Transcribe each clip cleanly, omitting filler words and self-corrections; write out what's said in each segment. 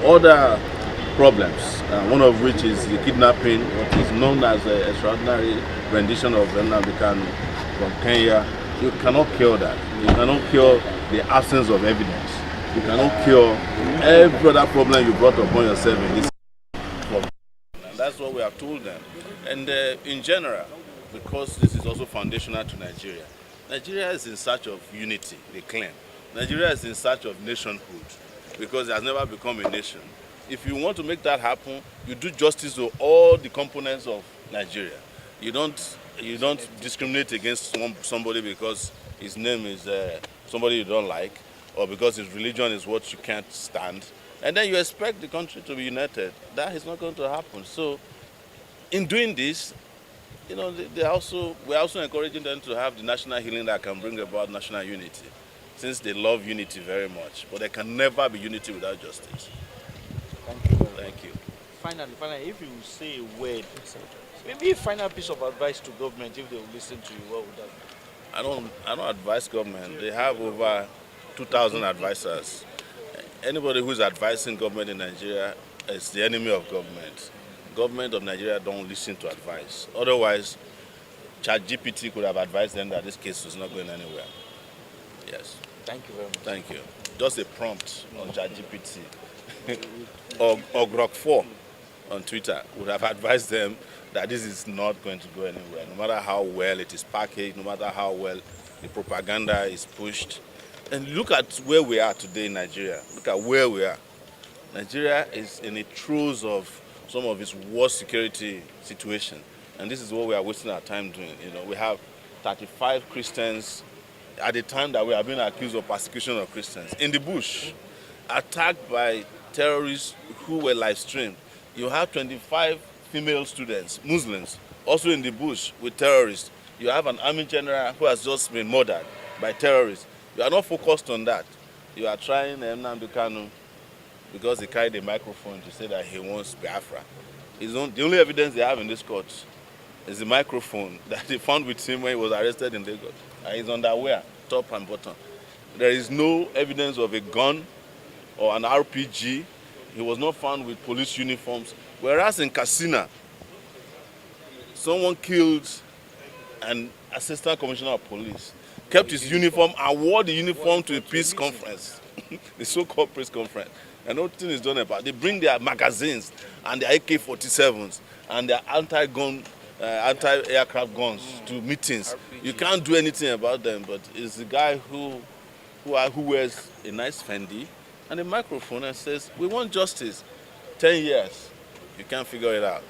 other problems, one of which is the kidnapping, what is known as the extraordinary rendition of Nnamdi Kanu from Kenya. You cannot cure that. You cannot cure the absence of evidence. You cannot cure every other problem you brought upon yourself in this problem. And that's what we have told them. And in general, because this is also foundational to Nigeria, Nigeria is in search of unity, they claim. Nigeria is in search of nationhood because it has never become a nation. If you want to make that happen, you do justice to all the components of Nigeria. You don't discriminate against somebody because his name is somebody you don't like, or because his religion is what you can't stand, and then you expect the country to be united. That is not going to happen. So, in doing this, you know, we're also encouraging them to have the national healing that can bring about national unity, since they love unity very much. But there can never be unity without justice. Thank you. Thank you. Finally, if you say a word, maybe a final piece of advice to government, if they will listen to you, what would that be? I don't advise government. They have over 2,000 advisors. Anybody who's advising government in Nigeria is the enemy of government. Government of Nigeria don't listen to advice. Otherwise, ChatGPT could have advised them that this case is not going anywhere. Yes. Thank you very much. Thank you. Just a prompt on ChatGPT or Grok 4 on Twitter would have advised them that this is not going to go anywhere. No matter how well it is packaged, no matter how well the propaganda is pushed. And look at where we are today in Nigeria. Look at where we are. Nigeria is in a throes of some of its worst security situation. And this is what we are wasting our time doing. You know, we have 35 Christians at the time that we are being accused of persecution of Christians in the bush, attacked by terrorists who were live streamed. You have 25 female students, Muslims, also in the bush with terrorists. You have an army general who has just been murdered by terrorists. You are not focused on that. You are trying Nnamdi Kanu because he carried a microphone to say that he wants Biafra. The only evidence they have in this court is the microphone that they found with him when he was arrested in Lagos. And his underwear, top and bottom. There is no evidence of a gun or an RPG. He was not found with police uniforms. Whereas in Katsina, someone killed an assistant commissioner of police, kept his uniform and wore the uniform to a peace conference, the so-called peace conference. And nothing is done about it. They bring their magazines and their AK-47s and their anti-gun, anti-aircraft guns to meetings. You can't do anything about them, but it's the guy who wears a nice Fendi and a microphone and says, we want justice. 10 years. You can't figure it out.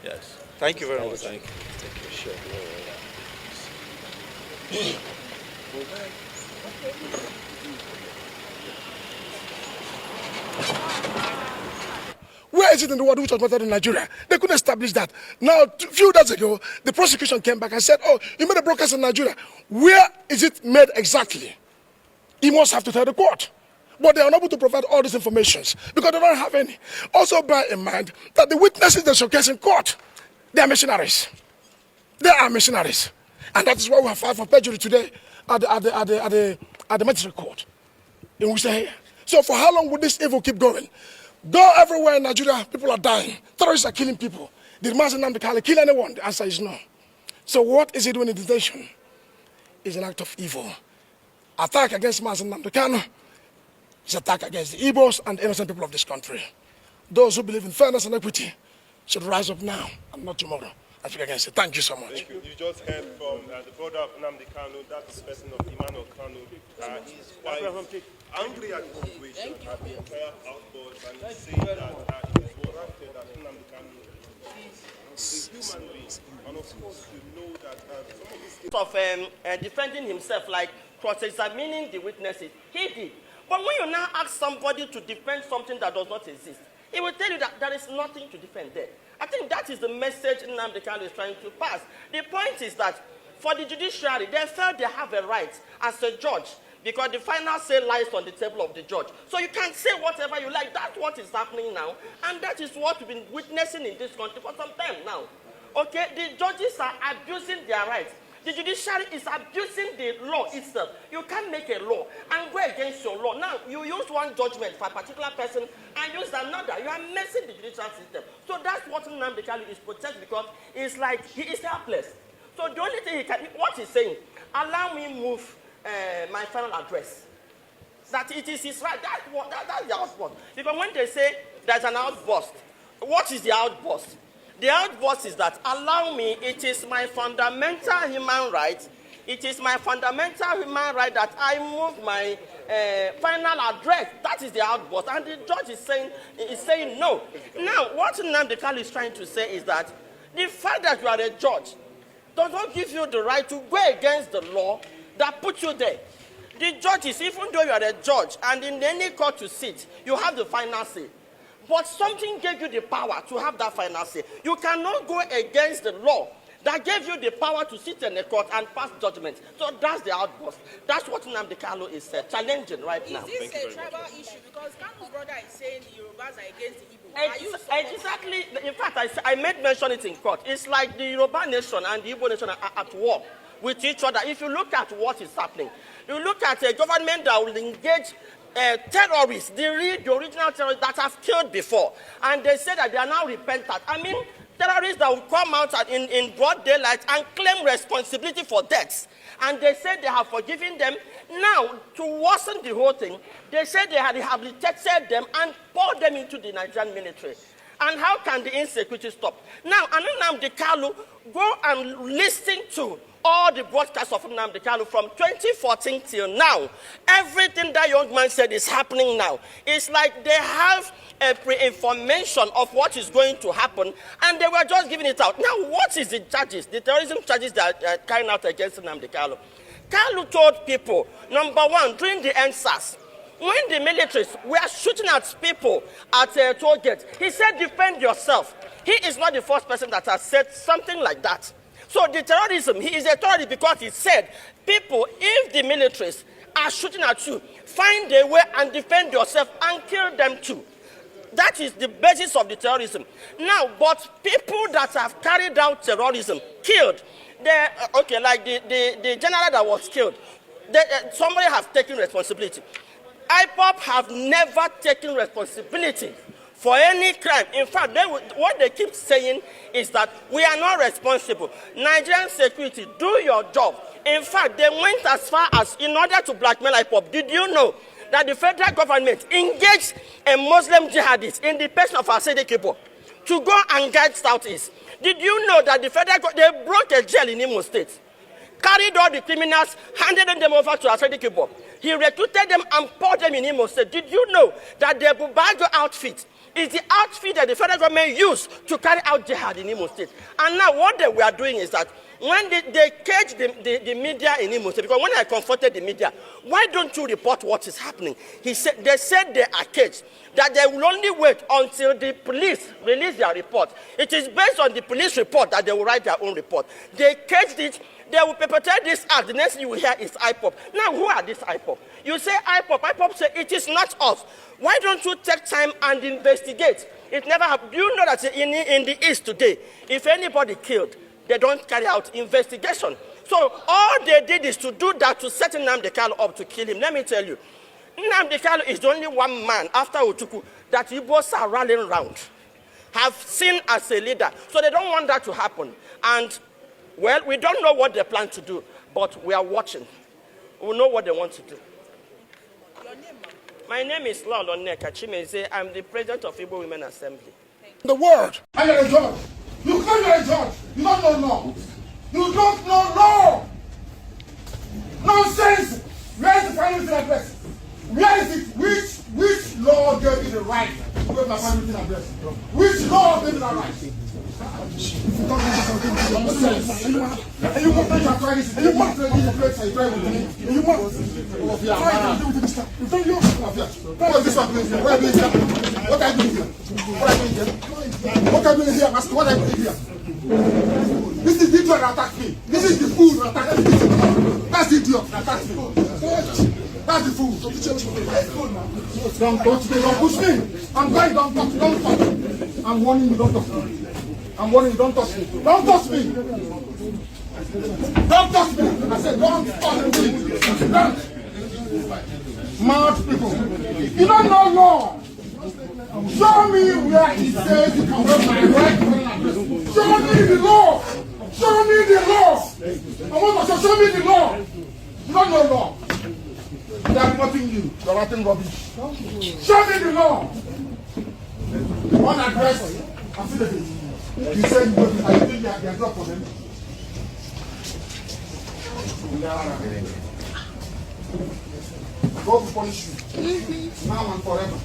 Yes. Thank you very much. Thank you. Sure. Where is it in the world which was murdered in Nigeria? They couldn't establish that. Now, a few days ago, the prosecution came back and said, oh, you made a broadcast in Nigeria. Where is it made exactly? He must have to tell the court. But they are unable to provide all these informations because they don't have any. Also bear in mind that the witnesses they showcase in court, they are missionaries. They are missionaries. And that is why we have filed for perjury today at the magistrate court in which they're here. So for how long would this evil keep going? Though everywhere in Nigeria, people are dying. Terrorists are killing people. Did Mazi Nnamdi Kanu kill anyone? The answer is no. So what is he doing in detention? It's an act of evil. Attack against Mazi Nnamdi Kanu is an attack against the Igbos and the innocent people of this country. Those who believe in fairness and equity should rise up now and not tomorrow. I think I can say thank you so much. Thank you. You just heard from the brother of Nnamdi Kanu, that is person of Emmanuel Kanu. He's quite angry at the situation, at the entire outburst, and he's saying that it is warranted that Nnamdi Kanu is a human being. And of course, you know that some of these of defending himself, like cross-examining the witnesses, he did. But when you now ask somebody to defend something that does not exist, he will tell you that there is nothing to defend there. I think that is the message Nnamdi Kanu is trying to pass. The point is that for the judiciary, they felt they have a right as a judge because the final say lies on the table of the judge. So you can say whatever you like. That's what is happening now. And that is what we've been witnessing in this country for some time now. Okay, the judges are abusing their rights. The judiciary is abusing the law itself. You can't make a law and go against your law. Now, you use one judgment for a particular person and use another. You are messing the judicial system. So that's what Nnamdi Kanu is protected because it's like he is helpless. So the only thing he can, what he's saying, allow me move my final address. That it is his right. That's the outburst. Because when they say there's an outburst, what is the outburst? The outburst is that, allow me, it is my fundamental human right. It is my fundamental human right that I move my final address. That is the outburst. And the judge is saying no. Now, what Nnamdi Kanu is trying to say is that the fact that you are a judge does not give you the right to go against the law that put you there. The judges, even though you are a judge and in any court you sit, you have the final say. But something gave you the power to have that final say. You cannot go against the law that gave you the power to sit in a court and pass judgment. So that's the outburst. That's what Nnamdi Kanu is challenging right now. Is this a tribal issue? Because Kanu's brother is saying the Yorubas are against the Igbo. Exactly. In fact, I made mention it in court. It's like the Yoruba nation and the Igbo nation are at war with each other. If you look at what is happening, you look at a government that will engage terrorists, the original terrorists that have killed before, and they say that they are now repentant. I mean, terrorists that will come out in broad daylight and claim responsibility for deaths. And they say they have forgiven them. Now, to worsen the whole thing, they say they have rehabilitated them and poured them into the Nigerian military. And how can the insecurity stop? Now, Nnamdi Kanu, go and listen to all the broadcasts of Nnamdi Kanu from 2014 till now. Everything that young man said is happening now. It's like they have a pre-information of what is going to happen, and they were just giving it out. Now, what is the charges, the terrorism charges that are carrying out against Nnamdi Kanu? Kanu told people, number one, during the NSAS, when the militaries were shooting at people at a toll gate, he said, defend yourself. He is not the first person that has said something like that. So the terrorism, he is a terrorist because he said, people, if the militaries are shooting at you, find a way and defend yourself and kill them too. That is the basis of the terrorism. Now, but people that have carried out terrorism, killed, like the general that was killed, somebody has taken responsibility. IPOP have never taken responsibility for any crime. In fact, what they keep saying is that we are not responsible. Nigerian security, do your job. In fact, they went as far as, in order to blackmail IPOP, did you know that the federal government engaged a Muslim jihadist in the person of Asede Kibo to go and guide Southeast? Did you know that the federal they broke a jail in Imo State, carried all the criminals, handed them over to Asede Kibo? He recruited them and poured them in Imo State. Did you know that the Bubago outfit is the outfit that the federal government used to carry out jihad in Imo State? And now what they were doing is that when they caged the media in Imo State, because when I confronted the media, why don't you report what is happening? They said they are caged, that they will only wait until the police release their report. It is based on the police report that they will write their own report. They caged it. They will perpetrate this act. The next thing you will hear is IPOP. Now, who are these IPOP? You say IPOP. IPOP say it is not us. Why don't you take time and investigate? It never happened. Do you know that in the East today, if anybody killed, they don't carry out investigation? So all they did is to do that to set Nnamdi Kanu up to kill him. Let me tell you, Nnamdi Kanu is the only one man after Otuku that Igbos are rallying around, have seen as a leader. So they don't want that to happen. And well, we don't know what they plan to do, but we are watching. We know what they want to do. Your name, ma'am? My name is Lolo Nneka Chimeze. I'm the president of Igbo Women Assembly. The word. I am a judge. You claim you're a judge. You don't know law. You don't know law. Nonsense. Where is the Prime Minister address? Where is it? Which law gave you the right to go to the Prime Minister address? Which law gave you that right? You This is the idiot that attacked me. This is the fool that attacked me. That's the idiot that attacked me. That's the fool. Don't push me. I'm going, don't talk. I'm warning you, don't talk. I'm warning you, don't touch me. Don't touch me. Don't touch me. I said, don't touch me. Don't. Mad people. You don't know law. Show me where it says you can wear my right address. Show me the law. Show me the law. I want to show me the law. You don't know law. They are nothing you. You're writing rubbish. Show me the law. One address. I feel it. You say you go to. I think they are not for them. God will punish you now and forever.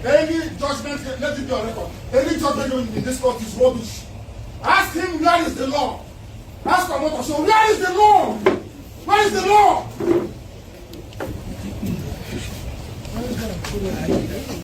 Any judgment, let it be on record. Any judgment in this court is rubbish. Ask him where is the law. Ask Kamoto, so where is the law? Where is the law?